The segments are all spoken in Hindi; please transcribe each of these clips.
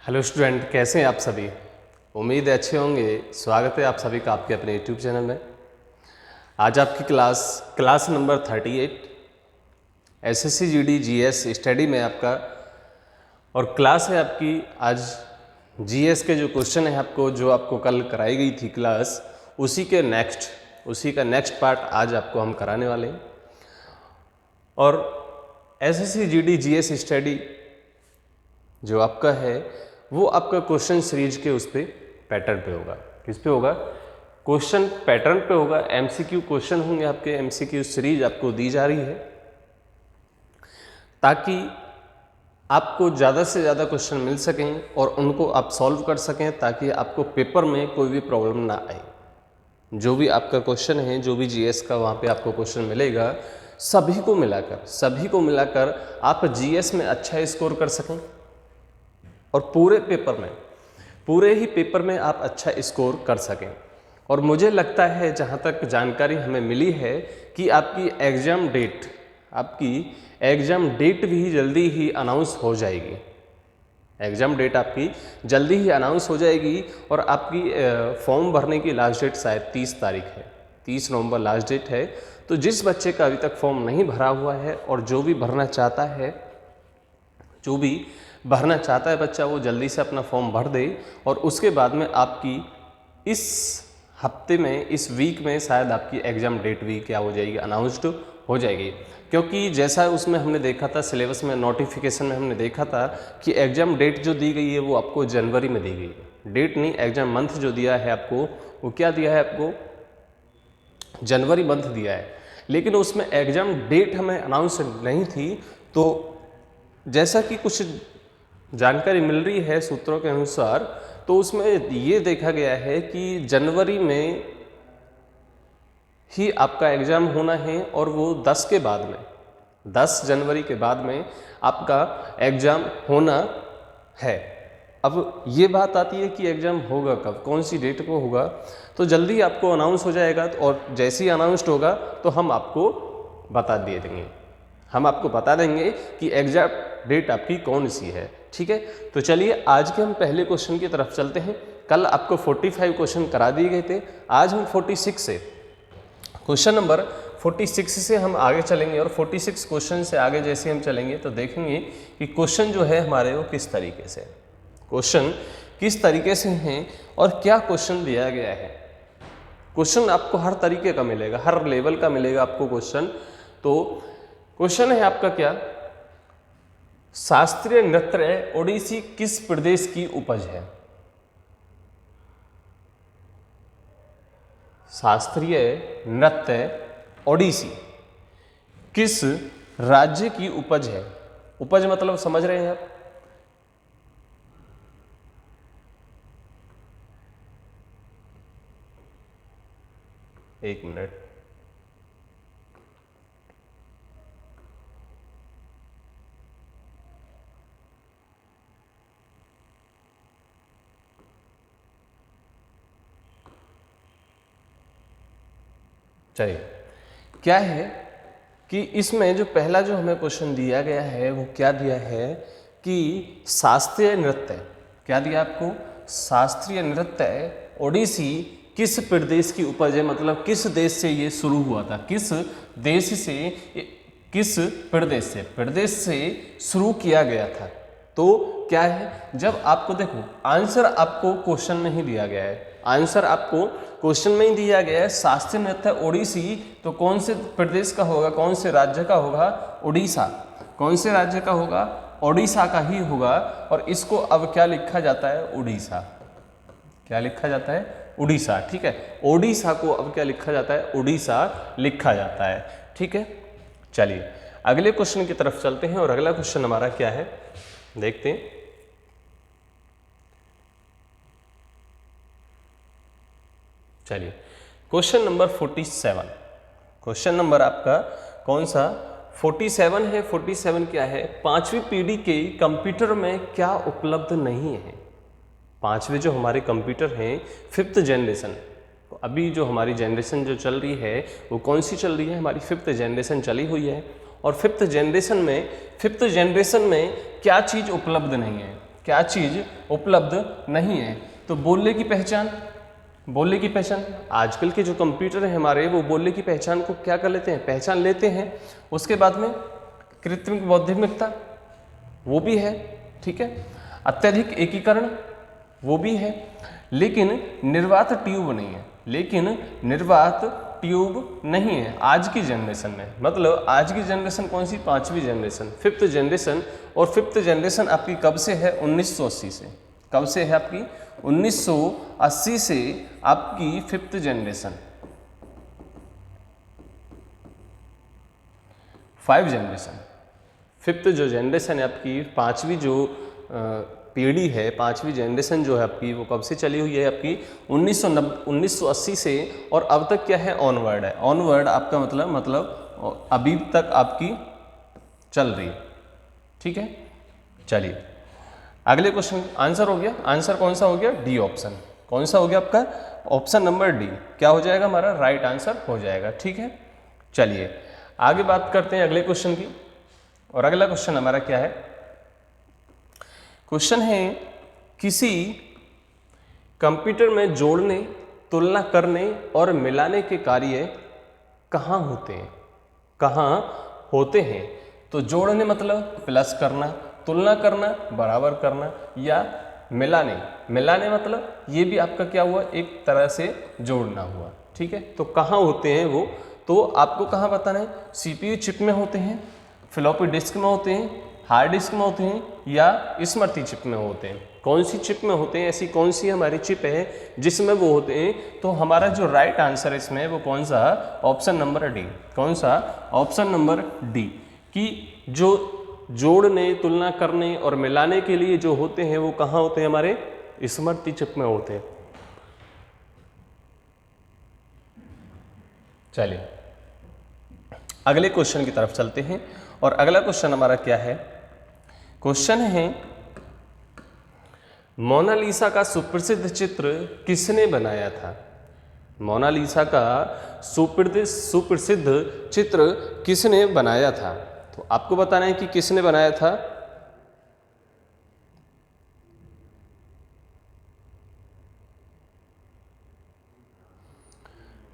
हेलो स्टूडेंट, कैसे हैं आप सभी। उम्मीद है अच्छे होंगे। स्वागत है आप सभी का आपके अपने यूट्यूब चैनल में। आज आपकी class number 38 SSC GD GS study में आपका और क्लास है आपकी। आज जीएस के जो क्वेश्चन है आपको जो आपको कल कराई गई थी क्लास, उसी का नेक्स्ट पार्ट आज आपको हम कराने वाले हैं। और एसएससी जीडी जीएस स्टडी जो आपका है वो आपका क्वेश्चन सीरीज के उस पे पैटर्न पे होगा। किस पे होगा? क्वेश्चन पैटर्न पे होगा। एमसीक्यू क्वेश्चन होंगे आपके। एमसीक्यू सीरीज आपको दी जा रही है ताकि आपको ज़्यादा से ज़्यादा क्वेश्चन मिल सकें और उनको आप सॉल्व कर सकें, ताकि आपको पेपर में कोई भी प्रॉब्लम ना आए। जो भी आपका क्वेश्चन है, जो भी जीएस का वहाँ पे आपको क्वेश्चन मिलेगा, सभी को मिलाकर आप जीएस में अच्छा स्कोर कर सकें और पूरे ही पेपर में आप अच्छा स्कोर कर सकें। और मुझे लगता है, जहाँ तक जानकारी हमें मिली है, कि आपकी एग्ज़ाम डेट भी जल्दी ही अनाउंस हो जाएगी। एग्ज़ाम डेट आपकी जल्दी ही अनाउंस हो जाएगी और आपकी फॉर्म भरने की लास्ट डेट शायद 30 तारीख है। 30 नवंबर लास्ट डेट है। तो जिस बच्चे का अभी तक फॉर्म नहीं भरा हुआ है और जो भी भरना चाहता है बच्चा, वो जल्दी से अपना फॉर्म भर दे। और उसके बाद में आपकी इस हफ्ते में, इस वीक में शायद आपकी एग्ज़ाम डेट भी क्या हो जाएगी, अनाउंस्ड हो जाएगी। क्योंकि जैसा उसमें हमने देखा था, सिलेबस में, नोटिफिकेशन में हमने देखा था कि एग्ज़ाम डेट जो दी गई है वो आपको जनवरी में दी गई है। डेट नहीं, एग्ज़ाम मंथ जो दिया है आपको, वो क्या दिया है आपको? जनवरी मंथ दिया है। लेकिन उसमें एग्ज़ाम डेट हमें अनाउंस नहीं थी। तो जैसा कि कुछ जानकारी मिल रही है सूत्रों के अनुसार, तो उसमें ये देखा गया है कि जनवरी में ही आपका एग्ज़ाम होना है और वो 10 जनवरी के बाद में आपका एग्ज़ाम होना है। अब ये बात आती है कि एग्ज़ाम होगा कब, कौन सी डेट को होगा, तो जल्दी आपको अनाउंस हो जाएगा। और जैसे ही अनाउंस्ड होगा तो हम आपको बता देंगे कि एग्ज़ाम डेट आपकी कौन सी है। ठीक है, तो चलिए आज के हम पहले क्वेश्चन की तरफ चलते हैं। कल आपको 45 क्वेश्चन करा दिए गए थे। आज हम 46 से, क्वेश्चन नंबर 46 से हम आगे चलेंगे। और 46 क्वेश्चन से आगे जैसे हम चलेंगे तो देखेंगे कि क्वेश्चन जो है हमारे वो किस तरीके से हैं और क्या क्वेश्चन दिया गया है। क्वेश्चन आपको हर तरीके का मिलेगा, हर लेवल का मिलेगा आपको क्वेश्चन। तो क्वेश्चन है आपका क्या? शास्त्रीय नृत्य ओडिसी किस प्रदेश की उपज है? शास्त्रीय नृत्य ओडिसी किस राज्य की उपज है? उपज मतलब समझ रहे हैं आप? एक मिनट। चलिए, क्या है कि इसमें जो पहला जो हमें क्वेश्चन दिया गया है वो क्या दिया है कि शास्त्रीय नृत्य, क्या दिया आपको? शास्त्रीय नृत्य ओडिसी किस प्रदेश की उपज है, मतलब किस देश से ये शुरू हुआ था, किस प्रदेश से शुरू किया गया था। तो क्या है, जब आपको देखो आंसर आपको क्वेश्चन नहीं दिया गया है, आंसर आपको क्वेश्चन में ही दिया गया है शास्त्रीय नृत्य ओडिसी, तो कौन से प्रदेश का होगा, कौन से राज्य का होगा? उड़ीसा। कौन से राज्य का होगा? ओडिशा का ही होगा। और इसको अब क्या लिखा जाता है? उड़ीसा। क्या लिखा जाता है? उड़ीसा। ठीक है, ओडिशा को अब क्या लिखा जाता है? उड़ीसा लिखा जाता है। ठीक है, चलिए अगले क्वेश्चन की तरफ चलते हैं। और अगला क्वेश्चन हमारा क्या है, देखते हैं। चलिए, क्वेश्चन नंबर 47। क्वेश्चन नंबर आपका कौन सा? 47 है। 47 क्या है? 5वीं पीढ़ी के कंप्यूटर में क्या उपलब्ध नहीं है? 5वें जो हमारे कंप्यूटर हैं, 5th जनरेशन, तो अभी जो हमारी जनरेशन जो चल रही है वो कौन सी चल रही है? हमारी 5th जनरेशन चली हुई है। और 5th जनरेशन में क्या चीज़ उपलब्ध नहीं है? क्या चीज उपलब्ध नहीं है? तो बोलने की पहचान, बोलने की पहचान, आजकल के जो कंप्यूटर हैं हमारे वो बोलने की पहचान को क्या कर लेते हैं? पहचान लेते हैं। उसके बाद में कृत्रिम बौद्धिकता वो भी है, ठीक है। अत्यधिक एकीकरण वो भी है, लेकिन निर्वात ट्यूब नहीं है, लेकिन निर्वात ट्यूब नहीं है आज की जनरेशन में। मतलब आज की जनरेशन कौन सी? 5वीं जनरेशन, 5th जनरेशन। और 5th जनरेशन आपकी कब से है? 1980 से। कब से है आपकी? 1980 से आपकी 5th जनरेशन, 5 जनरेशन, 5th जो जनरेशन है आपकी, 5वीं जो पीढ़ी है, 5वीं जनरेशन जो है आपकी, वो कब से चली हुई है आपकी? 1980 से। और अब तक क्या है? ऑनवर्ड है। ऑनवर्ड आपका मतलब अभी तक आपकी चल रही है, ठीक है। चलिए अगले क्वेश्चन आंसर हो गया। आंसर कौन सा हो गया? D option. कौन सा हो गया आपका? ऑप्शन नंबर डी क्या हो जाएगा हमारा? राइट आंसर हो जाएगा, ठीक है। चलिए आगे बात करते हैं अगले क्वेश्चन की। और अगला क्वेश्चन हमारा क्या है? क्वेश्चन है किसी कंप्यूटर में जोड़ने, तुलना करने और मिलाने के कार्य कहाँ होते हैं? कहाँ होते हैं? तो जोड़ने मतलब प्लस करना, तुलना करना बराबर करना, या मिलाने, मिलाने मतलब ये भी आपका क्या हुआ? एक तरह से जोड़ना हुआ, ठीक है। तो कहाँ होते हैं वो? तो आपको कहाँ बताना है? सीपीयू चिप में होते हैं, फ्लॉपी डिस्क में होते हैं, हार्ड डिस्क में होते हैं, या स्मृति चिप में होते हैं। कौन सी चिप में होते हैं? ऐसी कौन सी हमारी चिप है जिसमें वो होते हैं? तो हमारा जो राइट आंसर है इसमें वो कौन सा? Option number D. कौन सा? ऑप्शन नंबर डी, कि जो जोड़ने, तुलना करने और मिलाने के लिए जो होते हैं वो कहाँ होते हैं? हमारे स्मृति चिप में होते हैं। चलिए अगले क्वेश्चन की तरफ चलते हैं। और अगला क्वेश्चन हमारा क्या है? क्वेश्चन है मोनालिसा का सुप्रसिद्ध चित्र किसने बनाया था? मोनालिसा का सुप्रसिद्ध चित्र किसने बनाया था? तो आपको बताना है कि किसने बनाया था।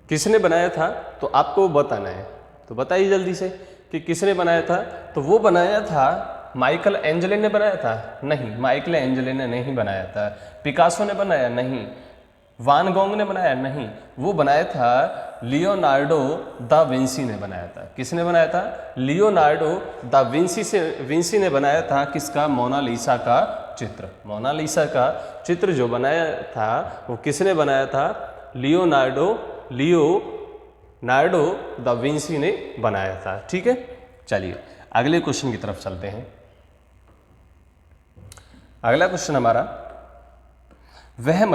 किसने बनाया था? तो आपको बताना है। तो बताइए जल्दी से कि किसने बनाया था। तो वो बनाया था माइकल एंजेलो ने बनाया था? नहीं, माइकल एंजेलो ने नहीं बनाया था। पिकासो ने बनाया? नहीं। वान गोग ने बनाया? नहीं। वो बनाया था लियोनार्डो दा विंसी ने बनाया था। किसने बनाया था? लियोनार्डो दा विंसी ने बनाया था। किसका? मोनालिसा का चित्र। मोनालिसा का चित्र जो बनाया था वो किसने बनाया था? लियोनार्डो दा विंसी ने बनाया था, ठीक है। चलिए अगले क्वेश्चन की तरफ चलते हैं। अगला क्वेश्चन हमारा, वह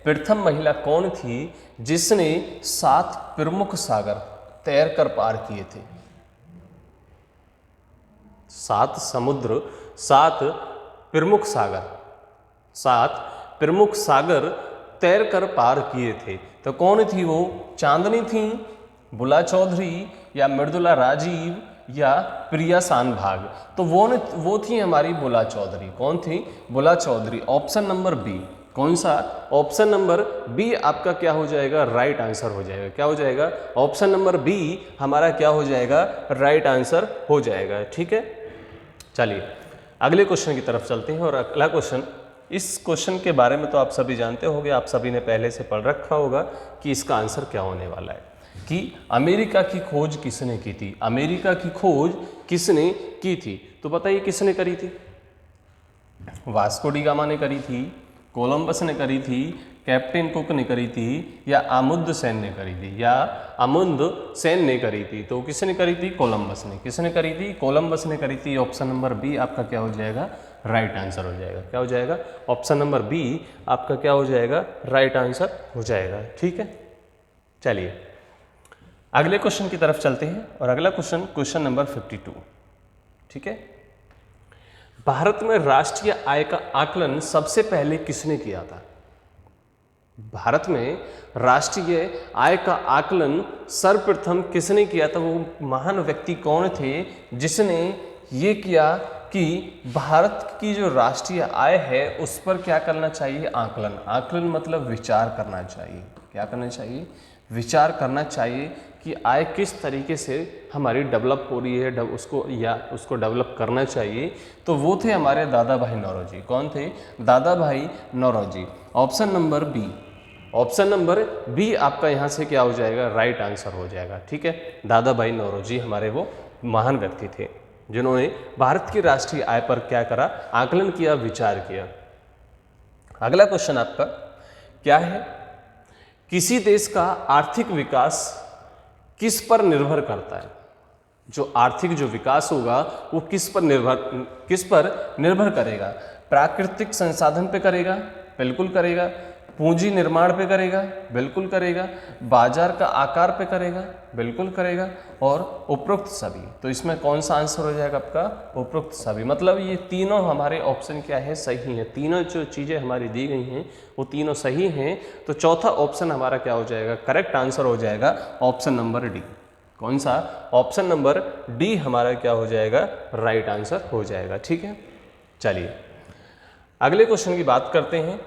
प्रथम महिला कौन थी जिसने 7 प्रमुख सागर तैर कर पार किए थे? 7 समुद्र, 7 प्रमुख सागर तैर कर पार किए थे। तो कौन थी वो? चांदनी थी, बुला चौधरी, या मृदुला राजीव, या प्रिया शानभाग? तो वो थी हमारी बुला चौधरी। कौन थी? बुला चौधरी। Option number B. कौन सा? ऑप्शन नंबर बी आपका क्या हो जाएगा? राइट आंसर हो जाएगा। क्या हो जाएगा? ऑप्शन नंबर बी हमारा क्या हो जाएगा? राइट आंसर हो जाएगा, ठीक है। चलिए अगले क्वेश्चन की तरफ चलते हैं। और अगला क्वेश्चन, इस क्वेश्चन के बारे में तो आप सभी जानते होंगे, आप सभी ने पहले से पढ़ रखा होगा कि इसका आंसर क्या होने वाला है, कि अमेरिका की खोज किसने की थी? अमेरिका की खोज किसने की थी? तो बताइए किसने करी थी? वास्को डी गामा ने करी थी, कोलंबस ने करी थी, कैप्टन कुक ने करी थी, या अमुंद सेन ने करी थी? या अमुंद सेन ने करी थी। तो किसने करी थी? कोलंबस ने। किसने करी थी? कोलंबस ने करी थी। ऑप्शन नंबर बी आपका क्या हो जाएगा? राइट आंसर हो जाएगा। क्या हो जाएगा? ऑप्शन नंबर बी आपका क्या हो जाएगा? राइट आंसर हो जाएगा, ठीक है। चलिए अगले क्वेश्चन की तरफ चलते हैं। और अगला क्वेश्चन नंबर 52, ठीक है। भारत में राष्ट्रीय आय का आकलन सबसे पहले किसने किया था? भारत में राष्ट्रीय आय का आकलन सर्वप्रथम किसने किया था? वो महान व्यक्ति कौन थे जिसने ये किया कि भारत की जो राष्ट्रीय आय है उस पर क्या करना चाहिए, आकलन। आकलन मतलब विचार करना चाहिए। क्या करना चाहिए, विचार करना चाहिए कि आय किस तरीके से हमारी डेवलप हो रही है, उसको डेवलप करना चाहिए। तो वो थे हमारे दादा भाई नौरोजी। कौन थे, Dadabhai Naoroji. Option number B, option number B आपका यहाँ से क्या हो जाएगा, राइट आंसर हो जाएगा। ठीक है, दादा भाई नौरोजी हमारे वो महान व्यक्ति थे जिन्होंने भारत की राष्ट्रीय आय पर क्या करा, आकलन किया, विचार किया। अगला क्वेश्चन आपका क्या है, किसी देश का आर्थिक विकास किस पर निर्भर करता है। जो आर्थिक जो विकास होगा वो किस पर निर्भर करेगा। प्राकृतिक संसाधन पे करेगा, बिल्कुल करेगा। पूंजी निर्माण पे करेगा, बिल्कुल करेगा। बाजार का आकार पे करेगा, बिल्कुल करेगा। और उपरोक्त सभी। तो इसमें कौन सा आंसर हो जाएगा आपका, उपरोक्त सभी। मतलब ये तीनों हमारे ऑप्शन क्या है, सही है। तीनों जो चीज़ें हमारी दी गई हैं वो तीनों सही हैं। तो चौथा ऑप्शन हमारा क्या हो जाएगा, करेक्ट आंसर हो जाएगा ऑप्शन नंबर डी। कौन सा, ऑप्शन नंबर डी हमारा क्या हो जाएगा, राइट आंसर हो जाएगा। ठीक है, चलिए अगले क्वेश्चन की बात करते हैं।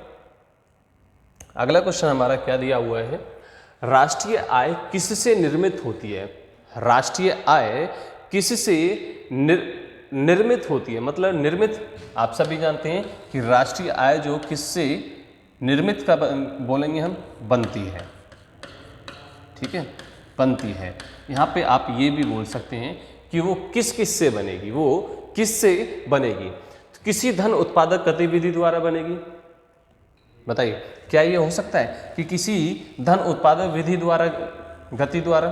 अगला क्वेश्चन हमारा क्या दिया हुआ है, राष्ट्रीय आय किससे निर्मित होती है। राष्ट्रीय आय किससे निर्मित होती है। मतलब निर्मित, आप सभी जानते हैं कि राष्ट्रीय आय जो किससे निर्मित का बोलेंगे हम, बनती है। ठीक है, बनती है। यहाँ पे आप ये भी बोल सकते हैं कि वो किस से बनेगी, वो किससे बनेगी। तो किसी धन उत्पादक गतिविधि द्वारा बनेगी। बताइए, क्या ये हो सकता है कि किसी धन उत्पादक विधि द्वारा, गति द्वारा,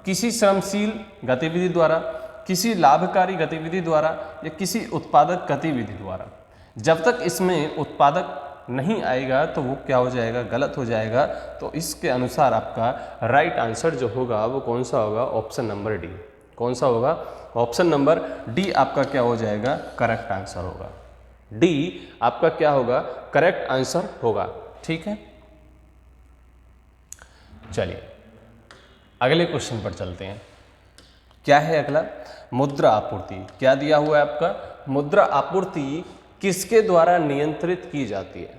किसी श्रमशील गतिविधि द्वारा, किसी लाभकारी गतिविधि द्वारा या किसी उत्पादक गतिविधि द्वारा। जब तक इसमें उत्पादक नहीं आएगा तो वो क्या हो जाएगा, गलत हो जाएगा। तो इसके अनुसार आपका राइट आंसर जो होगा वो कौन सा होगा, ऑप्शन नंबर डी। कौन सा होगा, ऑप्शन नंबर डी आपका क्या हो जाएगा, करेक्ट आंसर होगा। डी आपका क्या होगा, करेक्ट आंसर होगा। ठीक है, चलिए अगले क्वेश्चन पर चलते हैं। क्या है अगला, मुद्रा आपूर्ति। क्या दिया हुआ है आपका, मुद्रा आपूर्ति किसके द्वारा नियंत्रित की जाती है।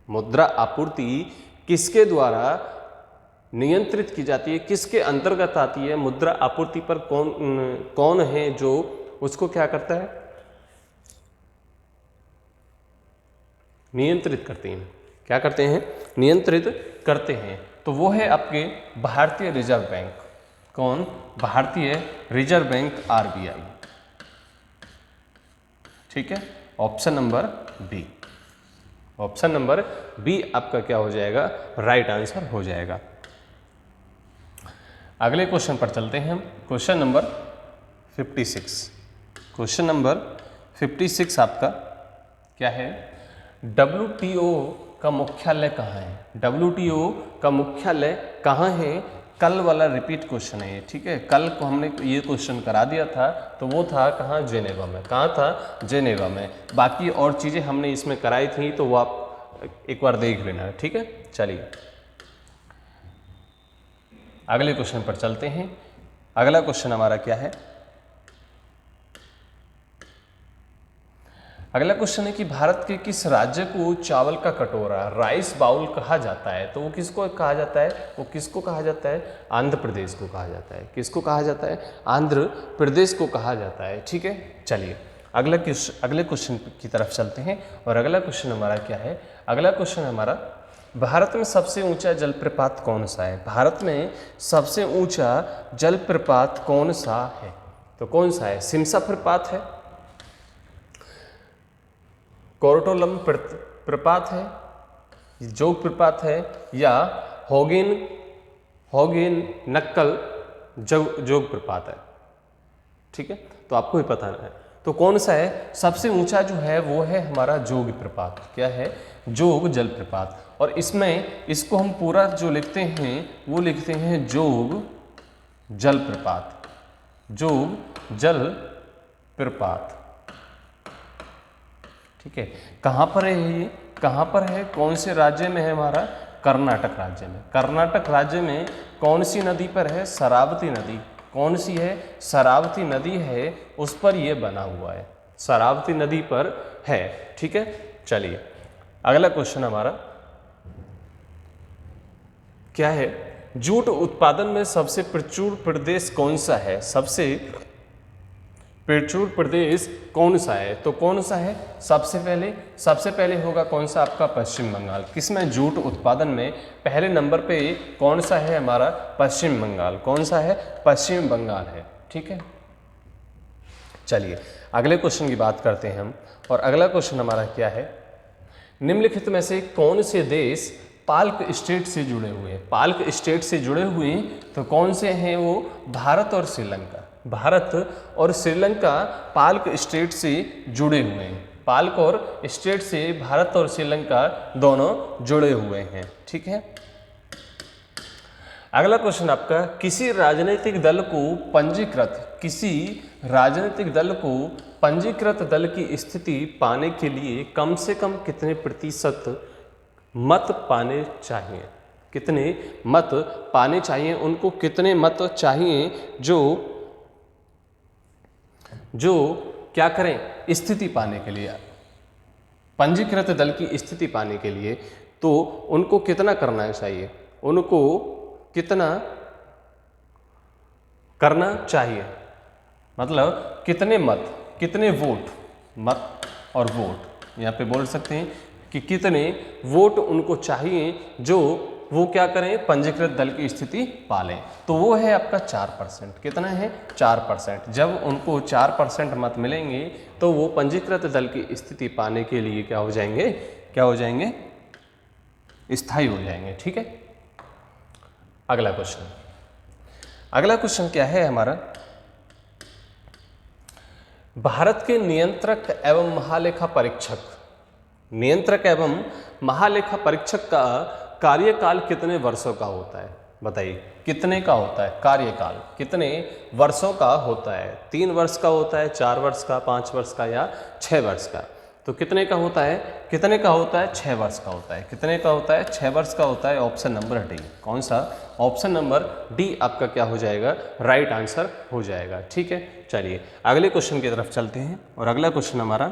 मुद्रा आपूर्ति किसके द्वारा नियंत्रित की जाती है, किसके अंतर्गत आती है। मुद्रा आपूर्ति पर कौन है जो उसको क्या करता है, नियंत्रित करते हैं। क्या करते हैं, नियंत्रित करते हैं। तो वो है आपके भारतीय रिजर्व बैंक। कौन, भारतीय रिजर्व बैंक, आरबीआई। ठीक है, option number B. Option number B आपका क्या हो जाएगा, राइट आंसर हो जाएगा। अगले क्वेश्चन पर चलते हैं हम। Question number 56। क्वेश्चन नंबर 56 आपका क्या है, WTO का मुख्यालय कहाँ है। WTO का मुख्यालय कहाँ है, कल वाला रिपीट क्वेश्चन है ये। ठीक है, कल को हमने ये क्वेश्चन करा दिया था, तो वो था कहाँ, जेनेवा में। कहाँ था, जेनेवा में। बाकी और चीज़ें हमने इसमें कराई थी, तो वो आप एक बार देख लेना। ठीक है, चलिए अगले क्वेश्चन पर चलते हैं। अगला क्वेश्चन हमारा क्या है, अगला क्वेश्चन है कि भारत के किस राज्य को चावल का कटोरा, राइस बाउल कहा जाता है। तो वो किसको कहा जाता है, वो किसको कहा जाता है, आंध्र प्रदेश को कहा जाता है। किसको कहा जाता है, आंध्र प्रदेश को कहा जाता है। ठीक है, चलिए अगले क्वेश्चन की तरफ चलते हैं। और अगला क्वेश्चन हमारा क्या है, अगला क्वेश्चन हमारा, भारत में सबसे ऊंचा जलप्रपात कौन सा है। भारत में सबसे ऊंचा जलप्रपात कौन सा है। तो कौन सा है, सिमसा प्रपात है, कोरटोलम प्रपात है, जोग प्रपात है, या होगेन नक्कल जोग प्रपात है। ठीक है, तो आपको ही पता है। तो कौन सा है, सबसे ऊंचा जो है वो है हमारा जोग प्रपात। क्या है, जोग जलप्रपात। और इसमें इसको हम पूरा जो लिखते हैं वो लिखते हैं जोग जलप्रपात। जोग जलप्रपात। ठीक है, कहाँ पर है ये, कहाँ पर है, कौन से राज्य में है हमारा, कर्नाटक राज्य में। कर्नाटक राज्य में कौन सी नदी पर है, शरावती नदी। कौन सी है? शरावती नदी है, उस पर ये बना हुआ है, शरावती नदी पर है। ठीक है, चलिए अगला क्वेश्चन हमारा क्या है? जूट उत्पादन में सबसे प्रचुर प्रदेश कौन सा है? सबसे प्रचुर प्रदेश कौन सा है? तो कौन सा है? सबसे पहले होगा कौन सा? आपका पश्चिम बंगाल। किसमें? जूट उत्पादन में पहले नंबर पे कौन सा है हमारा? पश्चिम बंगाल। कौन सा है? पश्चिम बंगाल है। ठीक है, चलिए अगले क्वेश्चन की बात करते हैं हम। और अगला क्वेश्चन हमारा क्या है? निम्नलिखित में से कौन से देश पाल्क स्टेट से जुड़े हुए हैं? पाल्क स्टेट से जुड़े हुए हैं तो कौन से हैं वो? भारत और श्रीलंका। भारत और श्रीलंका पाल्क स्टेट से जुड़े हुए हैं। पाल्क और स्टेट से भारत और श्रीलंका दोनों जुड़े हुए हैं। ठीक है, अगला क्वेश्चन आपका, किसी राजनीतिक दल दल की स्थिति पाने के लिए कम से कम कितने प्रतिशत मत पाने चाहिए? कितने मत पाने चाहिए? उनको कितने मत चाहिए जो क्या करें? स्थिति पाने के लिए, पंजीकृत दल की स्थिति पाने के लिए, तो उनको कितना करना चाहिए? उनको कितना करना चाहिए? मतलब कितने मत, कितने वोट, मत और वोट यहाँ पे बोल सकते हैं कि कितने वोट उनको चाहिए जो वो क्या करें? पंजीकृत दल की स्थिति पालें। तो वो है आपका 4%। कितना है? 4%। जब उनको 4% मत मिलेंगे तो वो पंजीकृत दल की स्थिति पाने के लिए क्या हो जाएंगे? स्थायी हो जाएंगे। ठीक है, अगला क्वेश्चन क्या है हमारा? भारत के नियंत्रक एवं महालेखा परीक्षक का कार्यकाल कितने वर्षों का होता है? बताइए, कितने का होता है कार्यकाल? कितने वर्षों का होता है? 3 वर्ष का होता है, 4 वर्ष का, 5 वर्ष का या 6 वर्ष का? तो कितने का होता है? 6 वर्ष का होता है। कितने का होता है? 6 वर्ष का होता है। Option number D. कौन सा? ऑप्शन नंबर डी आपका क्या हो जाएगा? राइट आंसर हो जाएगा। ठीक है, चलिए अगले क्वेश्चन की तरफ चलते हैं। और अगला क्वेश्चन हमारा,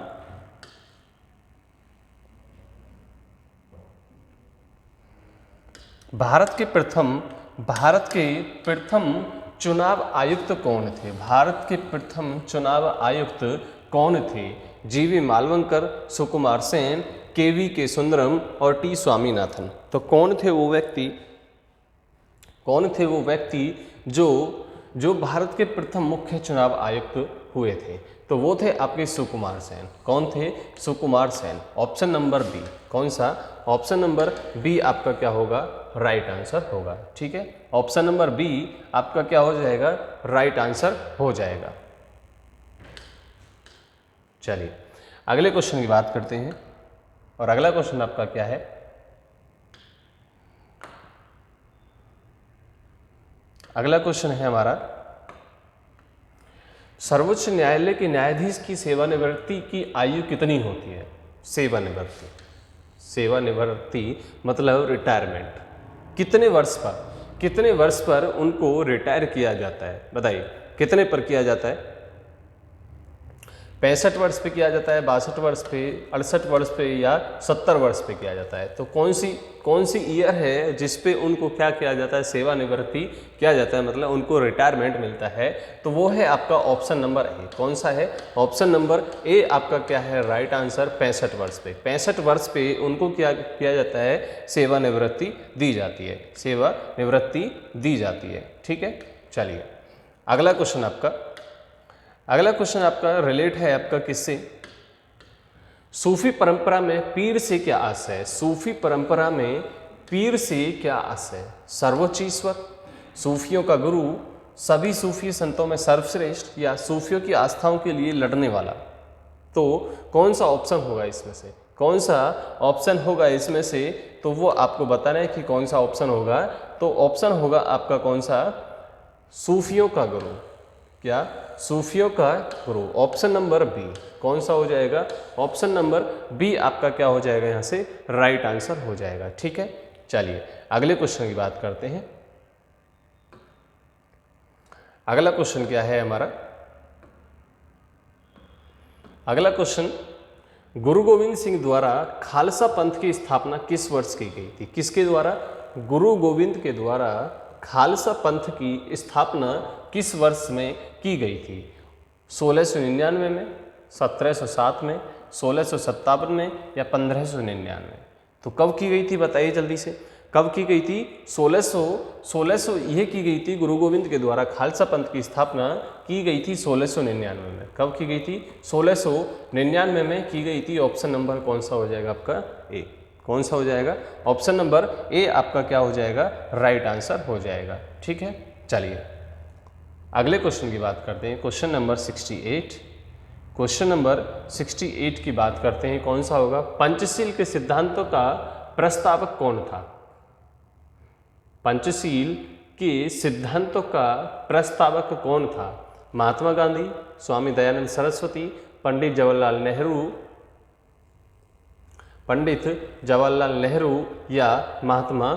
भारत के प्रथम चुनाव आयुक्त कौन थे? भारत के प्रथम चुनाव आयुक्त कौन थे? जीवी मालवंकर, सुकुमार सेन, के सुंदरम और टी स्वामीनाथन। तो कौन थे वो व्यक्ति जो भारत के प्रथम मुख्य चुनाव आयुक्त हुए थे? तो वो थे आपके सुकुमार सेन। कौन थे? Sukumar Sen. Option number B. कौन सा? ऑप्शन नंबर बी आपका क्या होगा? राइट आंसर होगा। ठीक है, ऑप्शन नंबर बी आपका क्या हो जाएगा? राइट आंसर हो जाएगा। चलिए अगले क्वेश्चन की बात करते हैं। और अगला क्वेश्चन आपका क्या है? अगला क्वेश्चन है हमारा, सर्वोच्च न्यायालय के न्यायाधीश की सेवानिवृत्ति की आयु कितनी होती है? सेवानिवृत्ति मतलब रिटायरमेंट। कितने वर्ष पर उनको रिटायर किया जाता है? बताइए, कितने पर किया जाता है? 65 वर्ष पे किया जाता है, 62 वर्ष पे, 68 वर्ष पे या 70 वर्ष पे किया जाता है? तो कौन सी ईयर है जिस पे उनको क्या किया जाता है? सेवानिवृत्ति किया जाता है, मतलब उनको रिटायरमेंट मिलता है। तो वो है आपका ऑप्शन नंबर ए। कौन सा है? ऑप्शन नंबर ए आपका क्या है? राइट आंसर 65 वर्ष पे। 65 वर्ष पे उनको क्या किया जाता है? सेवानिवृत्ति दी जाती है। ठीक है, चलिए अगला क्वेश्चन आपका रिलेट है आपका किससे? सूफी परंपरा में पीर से क्या आशय है? सूफी परंपरा में पीर से क्या आशय है? सर्वोच्च ईश्वर, सूफियों का गुरु, सभी सूफी संतों में सर्वश्रेष्ठ, या सूफियों की आस्थाओं के लिए लड़ने वाला? तो कौन सा ऑप्शन होगा इसमें से? तो वो आपको बताना है कि कौन सा ऑप्शन होगा। तो ऑप्शन होगा आपका कौन सा? सूफियों का गुरु। क्या? सूफियों का गुरु। Option number B. कौन सा हो जाएगा? ऑप्शन नंबर बी आपका क्या हो जाएगा? यहाँ से राइट आंसर हो जाएगा। ठीक है, चलिए अगले क्वेश्चन की बात करते हैं। अगला क्वेश्चन क्या है हमारा, अगला क्वेश्चन, गुरु गोविंद सिंह द्वारा खालसा पंथ की स्थापना किस वर्ष की गई थी? किसके द्वारा? गुरु गोविंद के द्वारा खालसा पंथ की स्थापना किस वर्ष में की गई थी? 1699 में, 1707 में, 1657 में या 1599? तो कब की गई थी बताइए जल्दी से, कब की गई थी? 1600 यह की गई थी, गुरु गोविंद के द्वारा खालसा पंथ की स्थापना की गई थी 1699 में। कब की गई थी? 1699 में की गई थी। ऑप्शन नंबर कौन सा हो जाएगा आपका? ए। कौन सा हो जाएगा? ऑप्शन नंबर ए आपका क्या हो जाएगा? राइट आंसर हो जाएगा। ठीक है, चलिए अगले क्वेश्चन की बात करते हैं। क्वेश्चन नंबर 68, क्वेश्चन नंबर 68 की बात करते हैं। कौन सा होगा? पंचशील के सिद्धांतों का प्रस्तावक कौन था? पंचशील के सिद्धांतों का प्रस्तावक कौन था? महात्मा गांधी, स्वामी दयानंद सरस्वती, पंडित जवाहरलाल नेहरू या महात्मा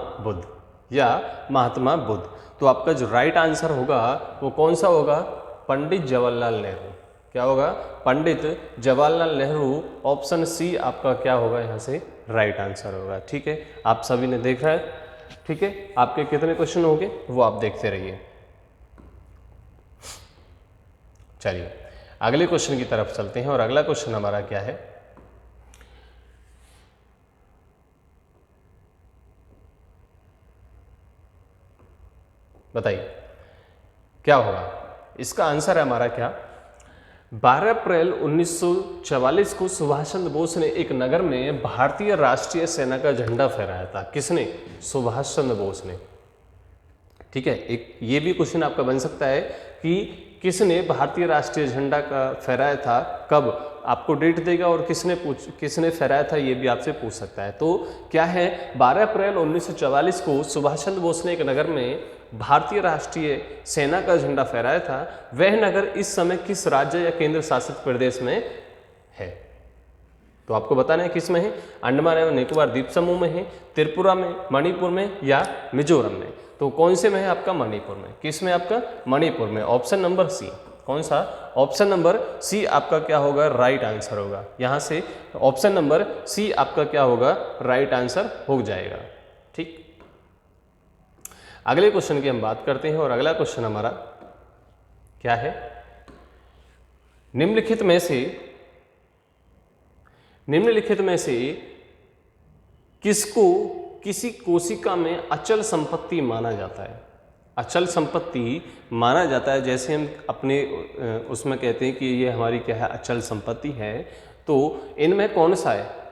बुद्ध, तो आपका जो राइट आंसर होगा वो कौन सा होगा? पंडित जवाहरलाल नेहरू। क्या होगा? पंडित जवाहरलाल नेहरू। ऑप्शन सी आपका क्या होगा यहाँ से? राइट आंसर होगा। ठीक है, आप सभी ने देखा है। ठीक है, आपके कितने क्वेश्चन होंगे वो आप देखते रहिए। चलिए अगले क्वेश्चन की तरफ चलते हैं और अगला क्वेश्चन हमारा क्या है? बताइए क्या होगा इसका आंसर है हमारा? क्या 12 अप्रैल 1944 को सुभाष चंद्र बोस ने एक नगर में भारतीय राष्ट्रीय सेना का झंडा फहराया था। किसने? सुभाष चंद्र बोस ने। ठीक है, एक ये भी क्वेश्चन आपका बन सकता है कि किसने भारतीय राष्ट्रीय झंडा का फहराया था, कब? आपको डेट देगा और किसने फहराया था ये भी आपसे पूछ सकता है। तो क्या है? 12 अप्रैल 1944 को सुभाष चंद्र बोस ने एक नगर में भारतीय राष्ट्रीय सेना का झंडा फहराया था। वह नगर इस समय किस राज्य या केंद्र शासित प्रदेश में है? तो आपको बताना है किस में है? अंडमान एवं निकोबार द्वीप समूह में है, त्रिपुरा में, मणिपुर में या मिजोरम में? तो कौन से में है आपका? मणिपुर में। किस में आपका? मणिपुर में। Option number C. कौन सा? ऑप्शन नंबर सी आपका क्या होगा? राइट आंसर होगा। यहाँ से ऑप्शन नंबर सी आपका क्या होगा? राइट आंसर हो जाएगा। ठीक, अगले क्वेश्चन की हम बात करते हैं और अगला क्वेश्चन हमारा क्या है? निम्नलिखित में से किसको किसी कोशिका में अचल संपत्ति माना जाता है? अचल संपत्ति माना जाता है, जैसे हम अपने उसमें कहते हैं कि ये हमारी क्या है? अचल संपत्ति है। तो इनमें कौन सा है?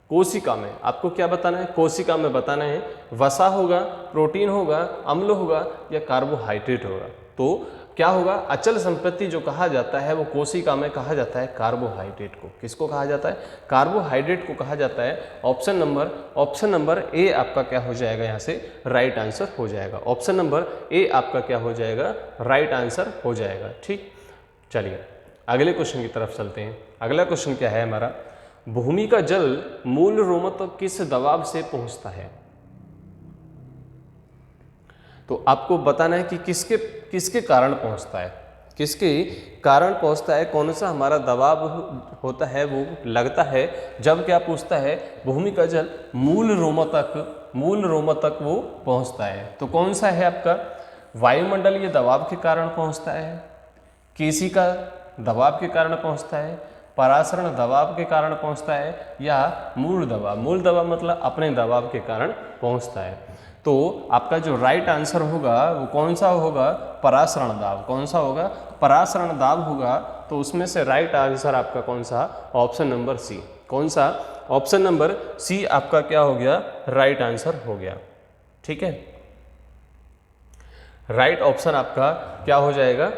कोशिका में। आपको क्या बताना है? कोशिका में बताना है। वसा होगा, प्रोटीन होगा, अम्ल होगा या कार्बोहाइड्रेट होगा? तो क्या होगा? अचल संपत्ति जो कहा जाता है वो कोशिका में कहा जाता है कार्बोहाइड्रेट को। किसको कहा जाता है? कार्बोहाइड्रेट को कहा जाता है। ऑप्शन नंबर ए आपका क्या हो जाएगा? यहाँ से राइट आंसर हो जाएगा। ऑप्शन नंबर ए आपका क्या हो जाएगा? राइट आंसर हो जाएगा। ठीक, चलिए अगले क्वेश्चन की तरफ चलते हैं। अगला क्वेश्चन क्या है हमारा? भूमि का जल मूल रोमों तक किस दबाव से पहुंचता है? तो आपको बताना है कि किसके कारण पहुंचता है, किसके कारण पहुंचता है, कौन सा हमारा दबाव होता है वो लगता है जब क्या पूछता है? भूमि का जल मूल रोमों तक वो पहुंचता है। तो कौन सा है आपका? वायुमंडलीय दबाव के कारण पहुंचता है, केशिका दबाव के कारण पहुंचता है, परासरण दबाव के कारण पहुंचता है या मूल दबाव मतलब अपने दबाव के कारण पहुंचता है? तो आपका जो राइट आंसर होगा वो कौन सा होगा? परासरण दाब। कौन सा होगा? परासरण दाब होगा। तो उसमें से राइट आंसर आपका कौन सा? Option number C. कौन सा? ऑप्शन नंबर सी आपका क्या हो गया? राइट आंसर हो गया। ठीक है, राइट ऑप्शन आपका क्या हो जाएगा?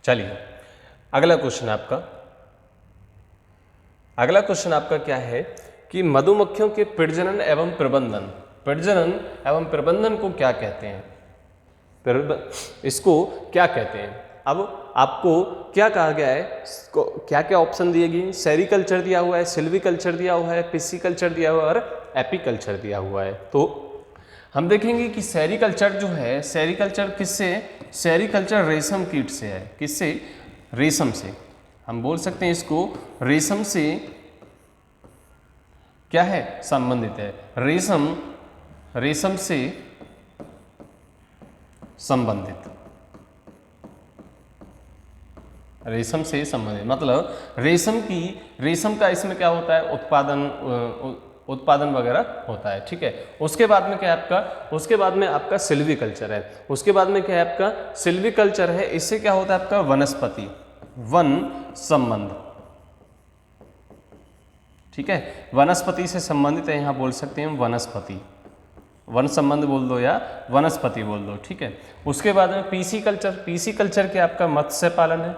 चलिए अगला क्वेश्चन आपका क्या है कि मधुमक्खियों के प्रजनन एवं प्रबंधन को क्या कहते हैं? इसको क्या कहते हैं? अब आपको क्या कहा गया है? क्या क्या ऑप्शन दिए गए? सेरिकल्चर दिया हुआ है, सिल्वीकल्चर दिया हुआ है, पिस्सीकल्चर दिया हुआ है और एपीकल्चर दिया हुआ है। तो हम देखेंगे कि सेरीकल्चर जो है, सेरीकल्चर किससे, सेरीकल्चर रेशम कीट से है। किससे? रेशम से। हम बोल सकते हैं इसको रेशम से क्या है, संबंधित है। रेशम, रेशम से संबंधित, रेशम से संबंधित मतलब रेशम का इसमें क्या होता है, उत्पादन वगैरह होता है। ठीक है। उसके बाद में क्या है आपका, उसके बाद में आपका सिल्वीकल्चर है। उसके बाद में क्या है आपका, सिल्वीकल्चर है। इससे क्या होता है आपका, वनस्पति, वन संबंध। ठीक है, वनस्पति से संबंधित है, यहां बोल सकते हैं वनस्पति, वन संबंध बोल दो या वनस्पति बोल दो। ठीक है। उसके बाद में पीसी कल्चर, पीसी कल्चर क्या आपका, मत्स्य पालन है।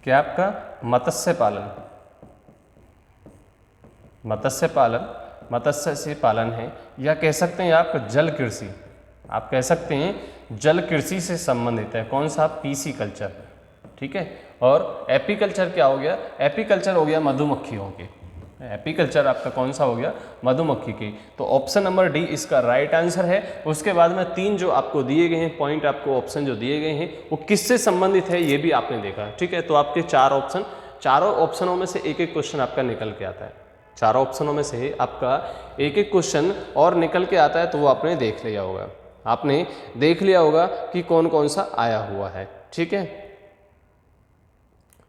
क्या आपका, मत्स्य पालन, मत्स्य पालन, मत्स्य से पालन है। या कह सकते हैं आप जल कृषि, आप कह सकते हैं जल कृषि से संबंधित है। कौन सा, पीसी कल्चर। ठीक है। और एपीकल्चर क्या हो गया, एपीकल्चर हो गया मधुमक्खियों के। एपीकल्चर आपका कौन सा हो गया, मधुमक्खी की। तो ऑप्शन नंबर डी इसका राइट आंसर है। उसके बाद में 3 जो आपको दिए गए हैं पॉइंट, आपको ऑप्शन जो दिए गए हैं वो किससे संबंधित है ये भी आपने देखा। ठीक है। तो आपके 4 ऑप्शन, चारों ऑप्शनों में से एक एक क्वेश्चन आपका निकल के आता है। चारों ऑप्शनों में से आपका एक एक क्वेश्चन और निकल के आता है। तो वो आपने देख लिया होगा, आपने देख लिया होगा कि कौन कौन सा आया हुआ है। ठीक है।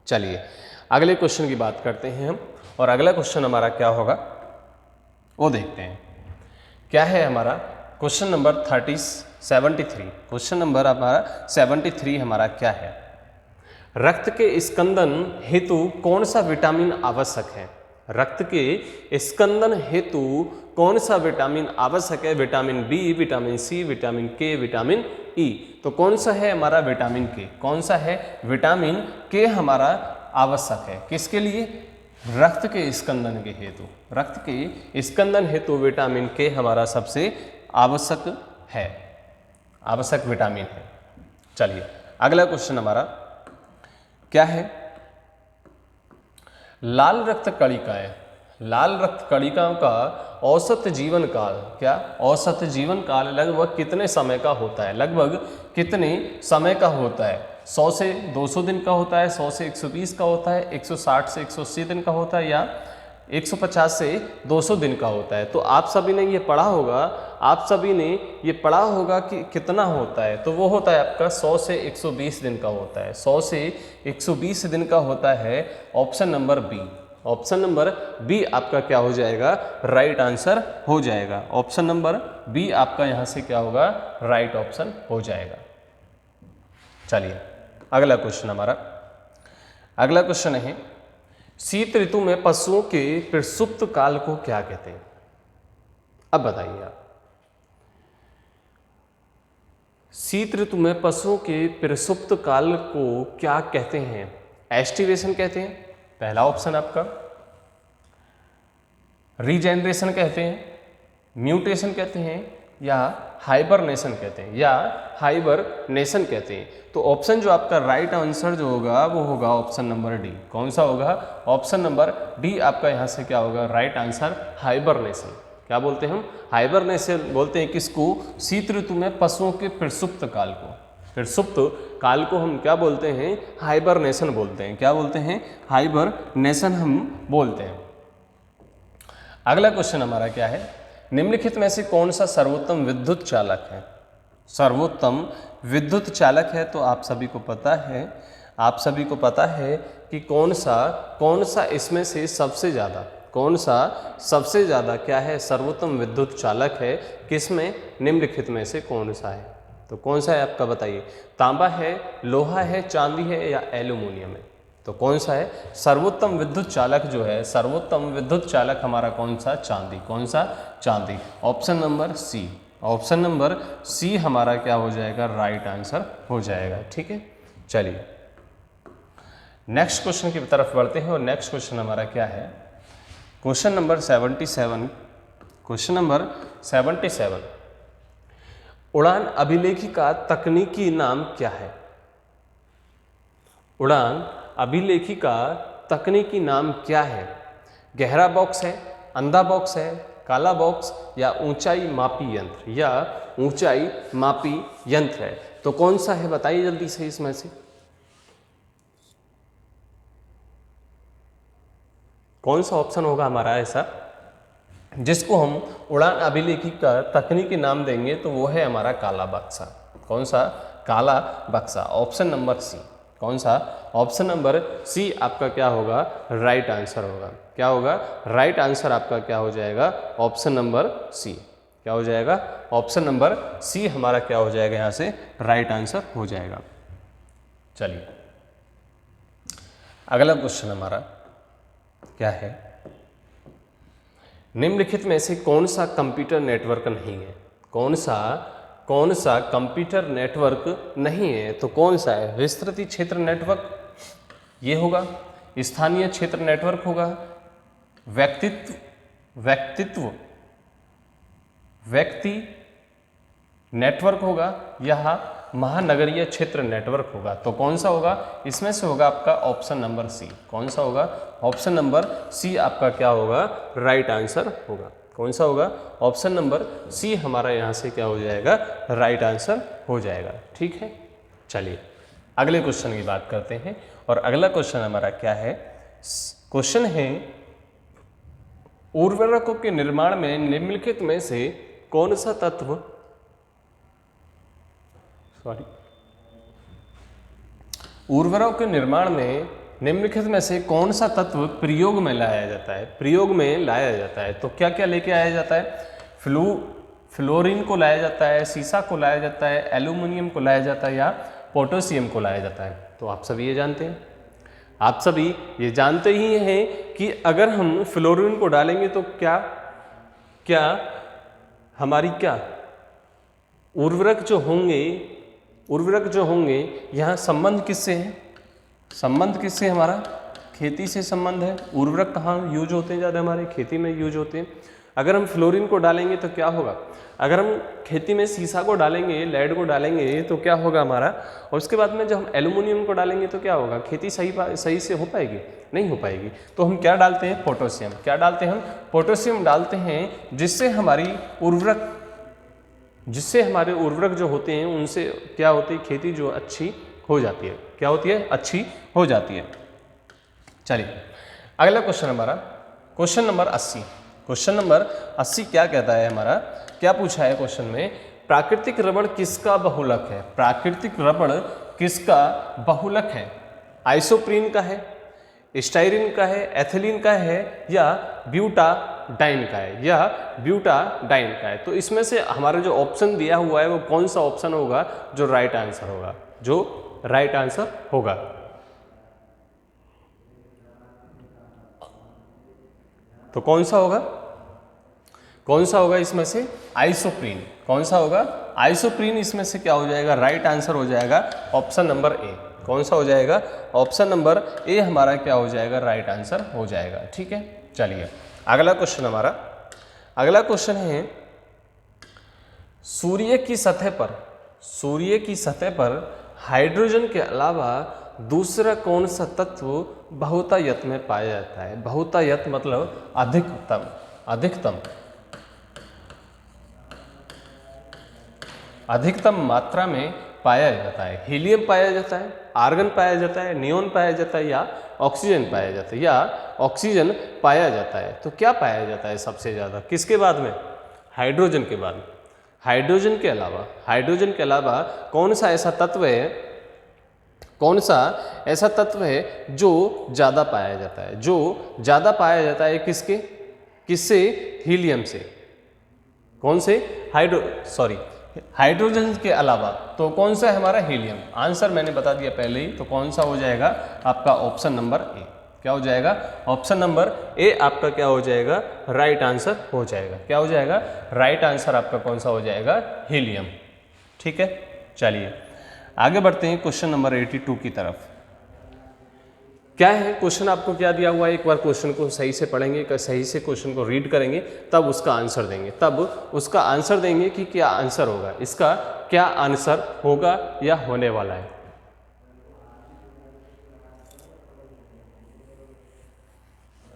चलिए अगले क्वेश्चन की बात करते हैं हम, और अगला क्वेश्चन हमारा क्या होगा वो देखते हैं। क्या है हमारा क्वेश्चन नंबर 73, क्वेश्चन नंबर हमारा 73 हमारा क्या है, रक्त के स्कंदन हेतु कौन सा विटामिन आवश्यक है। रक्त के स्कंदन हेतु कौन सा विटामिन आवश्यक है। Vitamin B, vitamin C, vitamin K, vitamin E. तो कौन सा है हमारा, विटामिन के। कौन सा है, विटामिन के हमारा आवश्यक है। किसके लिए, रक्त के स्कंदन के हेतु। रक्त के स्कंदन हेतु विटामिन के हमारा सबसे आवश्यक है, आवश्यक विटामिन है। चलिए अगला क्वेश्चन हमारा क्या है, लाल रक्त कणिकाएं, लाल रक्त कणिकाओं का औसत जीवन काल, क्या औसत जीवन काल लगभग कितने समय का होता है। लगभग कितने समय का होता है। 100 से 200 दिन का होता है, 100 से 120 का होता है, 160 से 180 दिन का होता है, या 150 से 200 दिन का होता है। तो आप सभी ने ये पढ़ा होगा, आप सभी ने ये पढ़ा होगा कि कितना होता है। तो वो होता है आपका 100 से 120 दिन का होता है। 100 से 120 दिन का होता है। Option number B, option number B आपका क्या हो जाएगा, राइट आंसर हो जाएगा। ऑप्शन नंबर बी आपका यहाँ से क्या होगा, राइट ऑप्शन हो जाएगा। चलिए अगला क्वेश्चन हमारा, अगला क्वेश्चन है, शीत ऋतु में पशुओं के प्रसुप्त काल को क्या कहते हैं। अब बताइए आप, शीत ऋतु में पशुओं के प्रसुप्त काल को क्या कहते हैं। एस्टिवेशन कहते हैं, पहला ऑप्शन आपका। रीजेनरेशन कहते हैं, म्यूटेशन कहते हैं, या हाइबरनेशन कहते हैं, या हाइबरनेशन कहते हैं। तो ऑप्शन जो आपका राइट आंसर जो होगा वो होगा ऑप्शन नंबर डी। कौन सा होगा, ऑप्शन नंबर डी आपका यहाँ से क्या होगा, राइट आंसर हाइबरनेशन। क्या बोलते हैं हम, हाइबरनेशन बोलते हैं किसको, शीत ऋतु में पशुओं के प्रसुप्त काल को। प्रसुप्त काल को हम क्या बोलते हैं, हाइबरनेशन बोलते हैं। क्या बोलते हैं, हाइबरनेशन हम बोलते हैं। अगला क्वेश्चन हमारा क्या है, निम्नलिखित में से कौन सा सर्वोत्तम विद्युत चालक है। सर्वोत्तम विद्युत चालक है, तो आप सभी को पता है, आप सभी को पता है कि कौन सा इसमें से सबसे ज़्यादा, कौन सा सबसे ज़्यादा क्या है, सर्वोत्तम विद्युत चालक है। किसमें, निम्नलिखित में से कौन सा है। तो कौन सा है आपका बताइए, तांबा है, लोहा है, चांदी है, या एल्यूमिनियम है। तो कौन सा है सर्वोत्तम विद्युत चालक जो है, सर्वोत्तम विद्युत चालक हमारा कौन सा, चांदी। कौन सा, चांदी। Option number C, option number C हमारा क्या हो जाएगा, राइट आंसर हो जाएगा। ठीक है। चलिए नेक्स्ट क्वेश्चन की तरफ बढ़ते हैं, और नेक्स्ट क्वेश्चन हमारा क्या है, क्वेश्चन नंबर 77, क्वेश्चन नंबर 77, उड़ान अभिलेखी का तकनीकी नाम क्या है। उड़ान अभिलेखी का तकनीकी नाम क्या है। गहरा बॉक्स है, अंधा बॉक्स है, काला बॉक्स या ऊंचाई मापी यंत्र, या ऊंचाई मापी यंत्र है। तो कौन सा है बताइए जल्दी से इसमें से, कौन सा ऑप्शन होगा हमारा ऐसा जिसको हम उड़ान अभिलेखी का तकनीकी नाम देंगे, तो वो है हमारा काला बक्सा। कौन सा? काला बक्सा, ऑप्शन नंबर सी। कौन सा? ऑप्शन नंबर सी आपका क्या होगा? राइट आंसर होगा। क्या होगा? राइट आंसर आपका क्या हो जाएगा? Option number C. क्या हो जाएगा? ऑप्शन नंबर सी हमारा क्या हो जाएगा? यहाँ से राइट आंसर हो जाएगा। चलिए अगला क्वेश्चन हमारा क्या है, निम्नलिखित में से कौन सा कंप्यूटर नेटवर्क नहीं है? कौन सा कंप्यूटर नेटवर्क नहीं है? तो कौन सा है? विस्तृत क्षेत्र नेटवर्क ये होगा, स्थानीय क्षेत्र नेटवर्क होगा, व्यक्ति नेटवर्क होगा, या महानगरीय क्षेत्र नेटवर्क होगा। तो कौन सा होगा? इसमें से होगा आपका ऑप्शन नंबर सी। कौन सा होगा? ऑप्शन नंबर सी आपका क्या होगा? राइट आंसर होगा। कौन सा होगा? ऑप्शन नंबर सी हमारा यहाँ से क्या हो जाएगा? राइट आंसर हो जाएगा। ठीक है, चलिए अगले क्वेश्चन की बात करते हैं। और अगला क्वेश्चन हमारा क्या है? क्वेश्चन है, उर्वरकों के निर्माण में निम्नलिखित में से कौन सा तत्व उर्वरकों के निर्माण में निम्नलिखित में से कौन सा तत्व प्रयोग में लाया जाता है? प्रयोग में लाया जाता है तो क्या क्या लेके आया जाता है? फ्लोरीन को लाया जाता है, सीसा को लाया जाता है, एल्यूमिनियम को लाया जाता है, या पोटेशियम को लाया जाता है। तो आप सभी ये जानते हैं, आप सभी ये जानते ही हैं कि अगर हम फ्लोरीन को डालेंगे तो क्या हमारी क्या उर्वरक जो होंगे यहाँ संबंध किससे है? संबंध किससे? हमारा खेती से संबंध है। उर्वरक कहाँ यूज होते हैं? ज़्यादा हमारे खेती में यूज होते हैं। अगर हम फ्लोरीन को डालेंगे तो क्या होगा? अगर हम खेती में सीसा को डालेंगे, लेड को डालेंगे तो क्या होगा हमारा? और उसके बाद में जब हम एल्यूमिनियम को डालेंगे तो क्या होगा? खेती सही से हो पाएगी? नहीं हो पाएगी। तो हम क्या डालते हैं? पोटेशियम। क्या डालते हैं हम? पोटेशियम डालते हैं, जिससे हमारे उर्वरक जो होते हैं उनसे क्या होती है? खेती जो अच्छी हो जाती है। क्या होती है? अच्छी हो जाती है। चलिए अगला क्वेश्चन हमारा क्वेश्चन नंबर 80। क्वेश्चन नंबर 80 क्या कहता है हमारा? क्या पूछा है क्वेश्चन में? प्राकृतिक रबड़ किसका बहुलक है? प्राकृतिक रबड़ किसका बहुलक है? आइसोप्रीन का है, स्टाइरिन का है, एथिलीन का है, या ब्यूटाडाइन का है? तो इसमें से हमारा जो ऑप्शन दिया हुआ है वो कौन सा ऑप्शन होगा जो राइट आंसर होगा? तो कौन सा होगा इसमें से? आइसोप्रीन। कौन सा होगा? आइसोप्रीन इसमें से क्या हो जाएगा? राइट आंसर हो जाएगा ऑप्शन नंबर ए। कौन सा हो जाएगा? ऑप्शन नंबर ए हमारा क्या हो जाएगा? राइट आंसर हो जाएगा। ठीक है, चलिए अगला क्वेश्चन है, सूर्य की सतह पर हाइड्रोजन के अलावा दूसरा कौन सा तत्व बहुतायत में पाया जाता है? बहुतायत मतलब अधिकतम मात्रा में पाया जाता है। हीलियम पाया जाता है, आर्गन पाया जाता है, नियोन पाया जाता है, या ऑक्सीजन पाया जाता है। तो क्या पाया जाता है सबसे ज़्यादा? किसके बाद में? हाइड्रोजन के बाद। हाइड्रोजन के अलावा कौन सा ऐसा तत्व है जो ज़्यादा पाया जाता है? किससे? हीलियम से। कौन से? हाइड्रोजन के अलावा तो कौन सा है हमारा? हीलियम। आंसर मैंने बता दिया पहले ही। तो कौन सा हो जाएगा आपका? Option number A. क्या हो जाएगा? ऑप्शन नंबर ए आपका क्या हो जाएगा? राइट आंसर हो जाएगा। क्या हो जाएगा? राइट आंसर आपका कौन सा हो जाएगा? हीलियम। ठीक है, चलिए आगे बढ़ते हैं क्वेश्चन नंबर 82 की तरफ। क्या है क्वेश्चन? आपको क्या दिया हुआ है? एक बार क्वेश्चन को सही से पढ़ेंगे, सही से क्वेश्चन को रीड करेंगे, तब उसका आंसर देंगे कि क्या आंसर होगा, इसका क्या आंसर होगा या होने वाला है।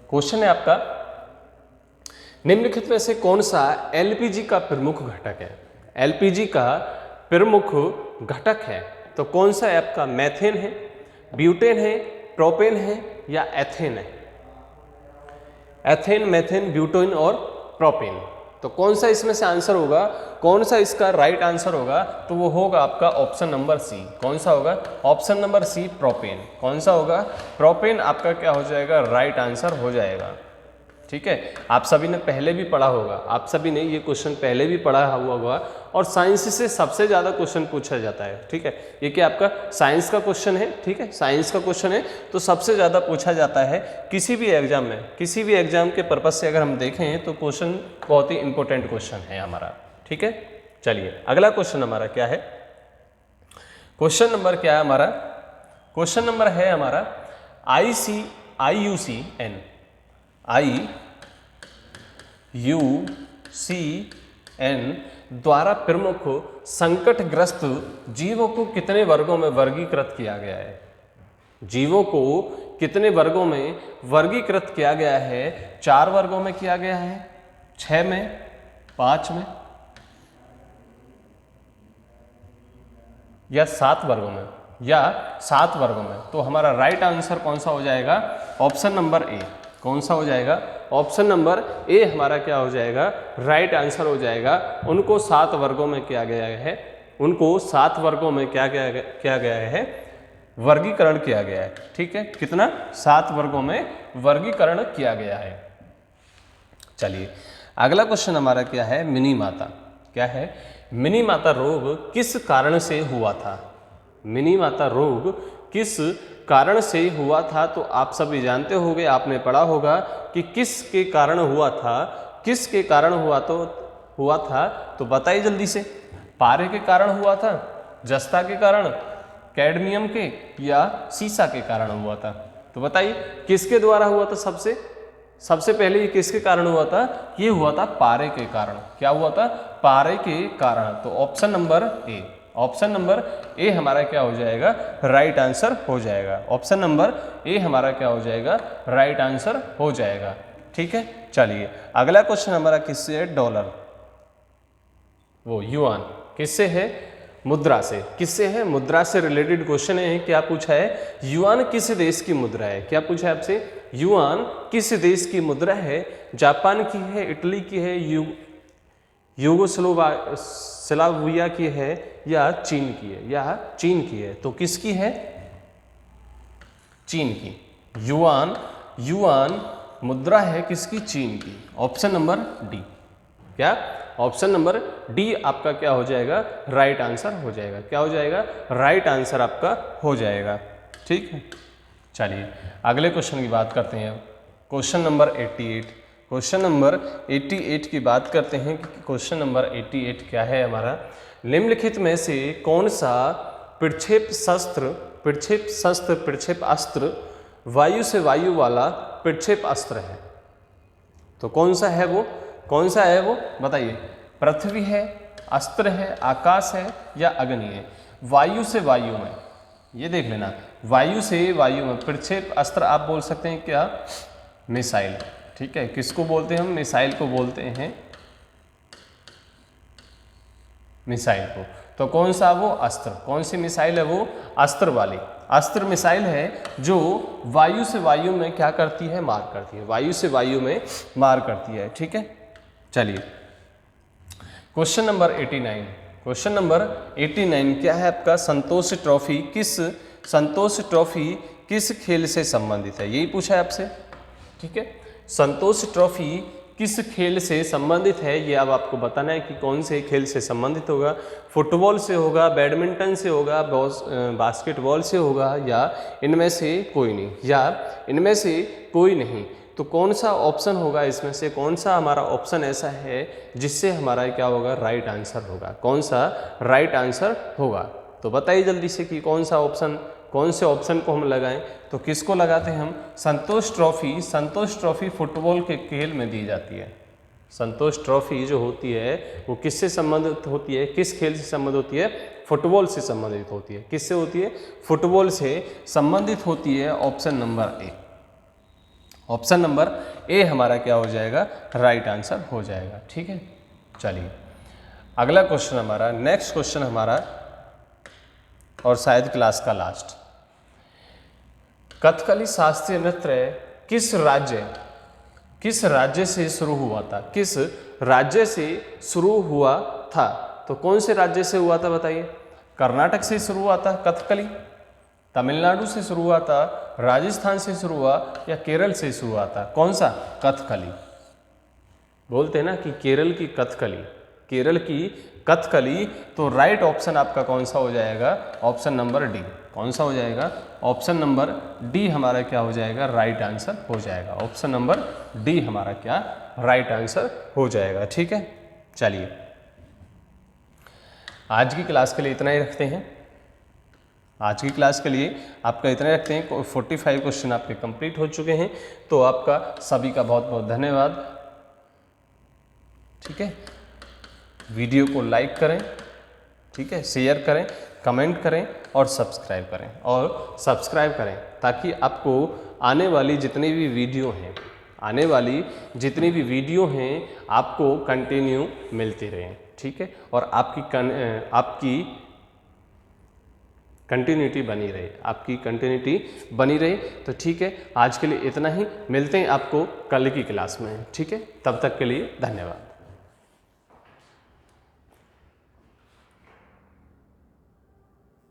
क्वेश्चन है आपका निम्नलिखित में से कौन सा एलपीजी का प्रमुख घटक है? एलपीजी का प्रमुख घटक है तो कौन सा आपका मैथेन है, ब्यूटेन है, प्रोपेन है या एथेन है? एथेन, मैथेन, ब्यूटेन और प्रोपेन। तो कौन सा इसमें से आंसर होगा, कौन सा इसका राइट आंसर होगा? तो वो होगा आपका ऑप्शन नंबर सी। कौन सा होगा? Option number C, propane. कौन सा होगा? प्रोपेन आपका क्या हो जाएगा? राइट आंसर हो जाएगा। ठीक है, आप सभी ने पहले भी पढ़ा होगा, आप सभी ने ये क्वेश्चन पहले भी पढ़ा हुआ होगा और साइंस से सबसे ज़्यादा क्वेश्चन पूछा जाता है। ठीक है, ये क्या आपका साइंस का क्वेश्चन है? ठीक है, साइंस का क्वेश्चन है तो सबसे ज़्यादा पूछा जाता है किसी भी एग्जाम में। किसी भी एग्जाम के पर्पज़ से अगर हम देखें तो क्वेश्चन बहुत ही इंपॉर्टेंट क्वेश्चन है हमारा। ठीक है, चलिए अगला क्वेश्चन हमारा क्या है? क्वेश्चन नंबर क्या है हमारा? क्वेश्चन नंबर है हमारा IUCN द्वारा प्रमुख संकटग्रस्त जीवों को कितने वर्गों में वर्गीकृत किया गया है? जीवों को कितने वर्गों में वर्गीकृत किया गया है? 4 वर्गों में किया गया है, 6 में, 5 में या 7 वर्गों में? या 7 वर्गों में। तो हमारा राइट आंसर कौन सा हो जाएगा? Option number A. कौन सा हो जाएगा? ऑप्शन नंबर ए हमारा क्या हो जाएगा? राइट आंसर हो जाएगा। उनको 7 वर्गों में किया गया है, उनको 7 वर्गों में क्या किया गया है? वर्गीकरण किया गया है। ठीक है, कितना? 7 वर्गों में वर्गीकरण किया गया है। चलिए अगला क्वेश्चन हमारा क्या है? मिनी माता। क्या है? मिनी माता रोग किस कारण से हुआ था? मिनी माता रोग किस कारण से हुआ था? तो आप सभी जानते होंगे, आपने पढ़ा होगा कि किस के कारण हुआ था। किस के कारण हुआ था तो बताइए जल्दी से। पारे के कारण हुआ था, जस्ता के कारण, कैडमियम के या सीसा के कारण हुआ था? तो बताइए किसके द्वारा हुआ था? सबसे पहले ये किसके कारण हुआ था? ये हुआ था पारे के कारण। क्या हुआ था? पारे के कारण। तो option number A, option number A हमारा क्या हो जाएगा? राइट आंसर हो जाएगा। ऑप्शन नंबर ए हमारा क्या हो जाएगा? राइट आंसर हो जाएगा। ठीक है, चलिए अगला क्वेश्चन हमारा किससे है? डॉलर, वो युआन। किससे है? मुद्रा से। किससे है? मुद्रा से रिलेटेड क्वेश्चन है। क्या पूछा है? युआन किस देश की मुद्रा है? क्या पूछा है आपसे? युआन किस देश की मुद्रा है? जापान की है, इटली की है, यूगोस्लाविया की है या चीन की है? या चीन की है। तो किसकी है? चीन की। युआन मुद्रा है किसकी? चीन की। Option number D. क्या? ऑप्शन नंबर डी आपका क्या हो जाएगा? राइट आंसर हो जाएगा। क्या हो जाएगा? राइट आंसर आपका हो जाएगा। ठीक है, चलिए अगले क्वेश्चन की बात करते हैं। Question number 88। क्वेश्चन नंबर 88 की बात करते हैं। क्वेश्चन नंबर 88 क्या है हमारा? निम्नलिखित में से कौन सा प्रक्षेप अस्त्र वायु से वायु वाला प्रक्षेप अस्त्र है? तो कौन सा है वो? कौन सा है वो? बताइए। पृथ्वी है, अस्त्र है, आकाश है या अग्नि है? वायु से वायु में, ये देख लेना, वायु से वायु में प्रक्षेप अस्त्र आप बोल सकते हैं क्या? मिसाइल। ठीक है, किसको बोलते हैं हम? मिसाइल को बोलते हैं, मिसाइल को। तो कौन सा वो? अस्त्र। कौन सी मिसाइल है वो? अस्त्र वाली। अस्त्र मिसाइल है जो वायु से वायु में क्या करती है? मार करती है। वायु से वायु में मार करती है। ठीक है, चलिए क्वेश्चन नंबर 89। क्वेश्चन नंबर 89 क्या है आपका? संतोष ट्रॉफी किस खेल से संबंधित है? यही पूछा है आपसे। ठीक है, संतोष ट्रॉफी किस खेल से संबंधित है? ये अब आपको बताना है कि कौन से खेल से संबंधित होगा। फुटबॉल से होगा, बैडमिंटन से होगा, बास्केटबॉल से होगा या इनमें से कोई नहीं, या इनमें से कोई नहीं। तो कौन सा ऑप्शन होगा इसमें से? कौन सा हमारा ऑप्शन ऐसा है जिससे हमारा क्या होगा? राइट आंसर होगा। कौन सा राइट आंसर होगा? तो बताइए जल्दी से कि कौन सा ऑप्शन, कौन से ऑप्शन को हम लगाएं? तो किसको लगाते हैं हम? संतोष ट्रॉफी फुटबॉल के खेल में दी जाती है। संतोष ट्रॉफी जो होती है वो किससे संबंधित होती है? किस खेल से संबंधित होती है? फुटबॉल से संबंधित होती है। किससे होती है? फुटबॉल से संबंधित होती है। Option number A. Option number A हमारा क्या हो जाएगा, राइट आंसर हो जाएगा। ठीक है, चलिए अगला क्वेश्चन हमारा, नेक्स्ट क्वेश्चन हमारा और शायद क्लास का लास्ट। कथकली शास्त्रीय नृत्य किस राज्य से शुरू हुआ था? किस राज्य से शुरू हुआ था? तो कौन से राज्य से हुआ था बताइए? कर्नाटक से शुरू हुआ था कथकली, तमिलनाडु से शुरू हुआ था, राजस्थान से शुरू हुआ या केरल से शुरू हुआ था? कौन सा? कथकली। बोलते हैं ना कि केरल की कथकली, केरल की कथकली। तो राइट ऑप्शन आपका कौन सा हो जाएगा? Option number D. कौन सा हो जाएगा? ऑप्शन नंबर डी हमारा क्या हो जाएगा? राइट आंसर हो जाएगा। ऑप्शन नंबर डी हमारा क्या? राइट आंसर हो जाएगा। ठीक है, चलिए आज की क्लास के लिए इतना ही रखते हैं। आज की क्लास के लिए आपका इतना ही रखते हैं। 45 क्वेश्चन आपके कंप्लीट हो चुके हैं। तो आपका सभी का बहुत बहुत धन्यवाद। ठीक है, वीडियो को लाइक करें, ठीक है, शेयर करें, कमेंट करें और सब्सक्राइब करें ताकि आपको आने वाली जितनी भी वीडियो हैं आपको कंटिन्यू मिलती रहें। ठीक है, और आपकी कंटिन्यूटी बनी रहे। तो ठीक है, आज के लिए इतना ही। मिलते हैं आपको कल की क्लास में। ठीक है, तब तक के लिए धन्यवाद।